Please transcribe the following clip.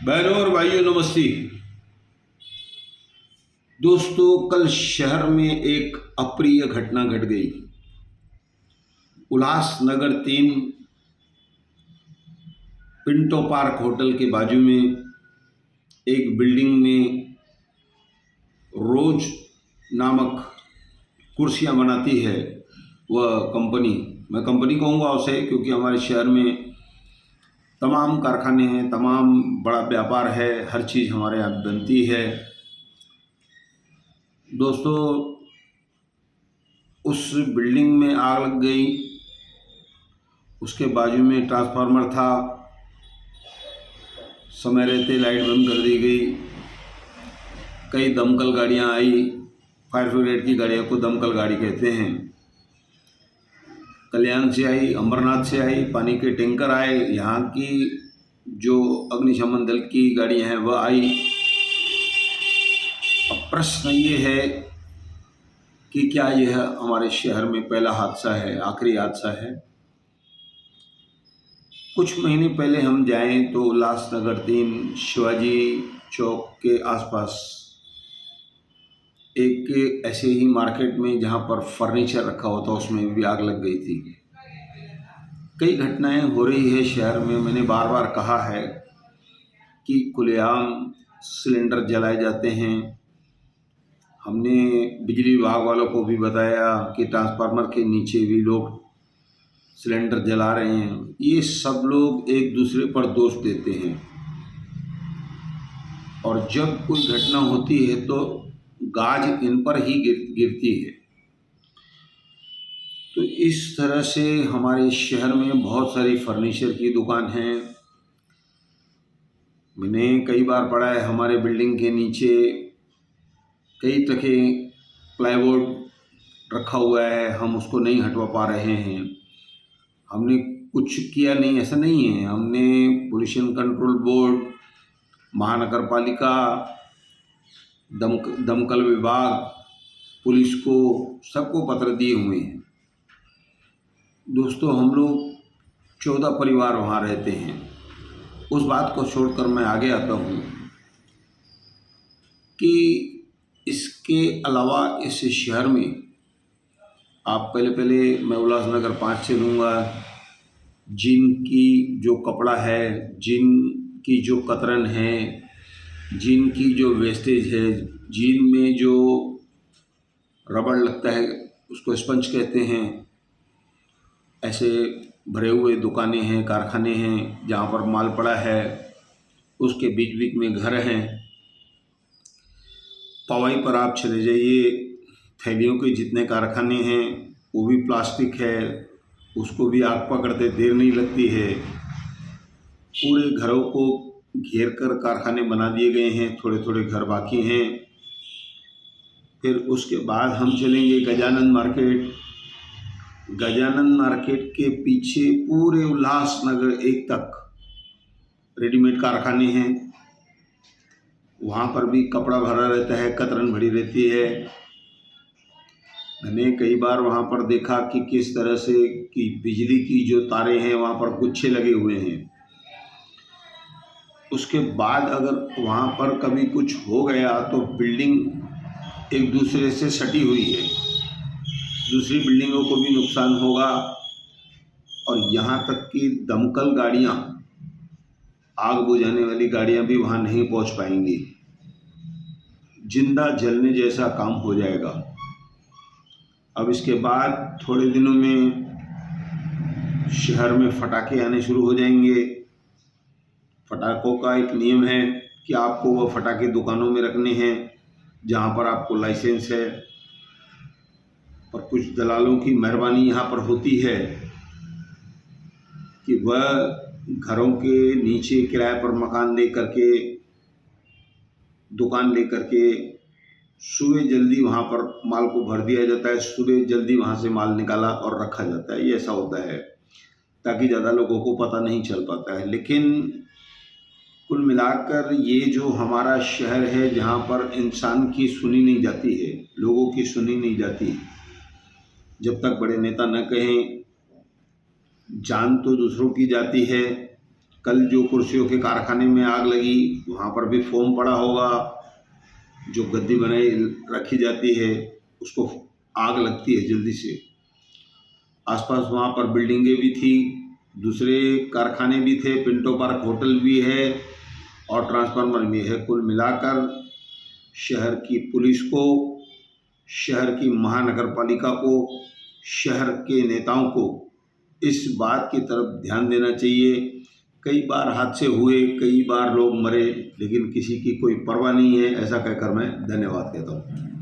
बहनों और भाइयों नमस्ते। दोस्तों, कल शहर में एक अप्रिय घटना घट गई। उल्लासनगर 3 पिंटो पार्क होटल के बाजू में एक बिल्डिंग में रोज नामक कुर्सियां बनाती है वह कंपनी। मैं कंपनी कहूँगा उसे, क्योंकि हमारे शहर में तमाम कारखाने हैं, तमाम बड़ा व्यापार है, हर चीज़ हमारे यहाँ बनती है। दोस्तों, उस बिल्डिंग में आग लग गई। उसके बाजू में ट्रांसफार्मर था, समय रहते लाइट बंद कर दी गई। कई दमकल गाड़ियां आई, फायर ब्रिगेड की गाड़ियों को दमकल गाड़ी कहते हैं। कल्याण से आई, अमरनाथ से आई, पानी के टैंकर आए, यहाँ की जो अग्निशमन दल की गाड़ियां हैं वह आई। अब प्रश्न ये है कि क्या यह हमारे शहर में पहला हादसा है, आखिरी हादसा है? कुछ महीने पहले हम जाएं तो उल्लासनगर 3 शिवाजी चौक के आसपास एक ऐसे ही मार्केट में जहां पर फर्नीचर रखा होता था उसमें भी आग लग गई थी। कई घटनाएं हो रही है शहर में। मैंने बार बार कहा है कि खुलेआम सिलेंडर जलाए जाते हैं। हमने बिजली विभाग वालों को भी बताया कि ट्रांसफार्मर के नीचे भी लोग सिलेंडर जला रहे हैं। ये सब लोग एक दूसरे पर दोष देते हैं और जब कोई घटना होती है तो गाज इन पर ही गिरती है। तो इस तरह से हमारे शहर में बहुत सारी फर्नीचर की दुकान हैं। मैंने कई बार पढ़ा है हमारे बिल्डिंग के नीचे कई टके प्लाईवुड रखा हुआ है, हम उसको नहीं हटवा पा रहे हैं। हमने कुछ किया नहीं, ऐसा नहीं है। हमने पोल्यूशन कंट्रोल बोर्ड, महानगर पालिका, दमकल विभाग, पुलिस को, सबको पत्र दिए हुए हैं। दोस्तों, हम लोग 14 परिवार वहाँ रहते हैं। उस बात को छोड़कर मैं आगे आता हूँ कि इसके अलावा इस शहर में आप पहले मैं उल्लासनगर 5 से लूँगा। जिन की जो कपड़ा है, जिन की जो कतरन है, जिन की जो वेस्टेज है, जिन में जो रबड़ लगता है उसको स्पंज कहते हैं, ऐसे भरे हुए दुकानें हैं, कारखाने हैं जहाँ पर माल पड़ा है। उसके बीच बीच में घर हैं। पवाई पर आप चले जाइए, थैलियों के जितने कारखाने हैं वो भी प्लास्टिक है, उसको भी आग पकड़ते देर नहीं लगती है। पूरे घरों को घेर कर कारखाने बना दिए गए हैं, थोड़े थोड़े घर बाकी हैं। फिर उसके बाद हम चलेंगे गजानन मार्केट। गजानन मार्केट के पीछे पूरे उल्लासनगर 1 तक रेडीमेड कारखाने हैं। वहाँ पर भी कपड़ा भरा रहता है, कतरन भरी रहती है। मैंने कई बार वहाँ पर देखा कि किस तरह से कि बिजली की जो तारें हैं वहाँ पर गुच्छे लगे हुए हैं। उसके बाद अगर वहाँ पर कभी कुछ हो गया तो बिल्डिंग एक दूसरे से सटी हुई है, दूसरी बिल्डिंगों को भी नुकसान होगा। और यहाँ तक कि दमकल गाड़ियाँ, आग बुझाने वाली गाड़ियाँ भी वहाँ नहीं पहुँच पाएंगी। जिंदा जलने जैसा काम हो जाएगा। अब इसके बाद थोड़े दिनों में शहर में फटाके आने शुरू हो जाएंगे। फटाकों का एक नियम है कि आपको वह फटाके दुकानों में रखने हैं जहाँ पर आपको लाइसेंस है। और कुछ दलालों की मेहरबानी यहाँ पर होती है कि वह घरों के नीचे किराए पर मकान ले करके, दुकान ले करके सुबह जल्दी वहाँ पर माल को भर दिया जाता है, सुबह जल्दी वहाँ से माल निकाला और रखा जाता है। ये ऐसा होता है ताकि ज़्यादा लोगों को पता नहीं चल पाता है। लेकिन कुल मिलाकर ये जो हमारा शहर है जहाँ पर इंसान की सुनी नहीं जाती है, लोगों की सुनी नहीं जाती, जब तक बड़े नेता न कहें, जान तो दूसरों की जाती है। कल जो कुर्सियों के कारखाने में आग लगी वहाँ पर भी फोम पड़ा होगा, जो गद्दी बनाई रखी जाती है उसको आग लगती है जल्दी से। आसपास वहाँ पर बिल्डिंगें भी थी, दूसरे कारखाने भी थे, पिंटो पार्क होटल भी है और ट्रांसफार्मर भी है। कुल मिलाकर शहर की पुलिस को, शहर की महानगर पालिका को, शहर के नेताओं को इस बात की तरफ ध्यान देना चाहिए। कई बार हादसे हुए, कई बार लोग मरे, लेकिन किसी की कोई परवाह नहीं है। ऐसा कहकर मैं धन्यवाद कहता हूँ।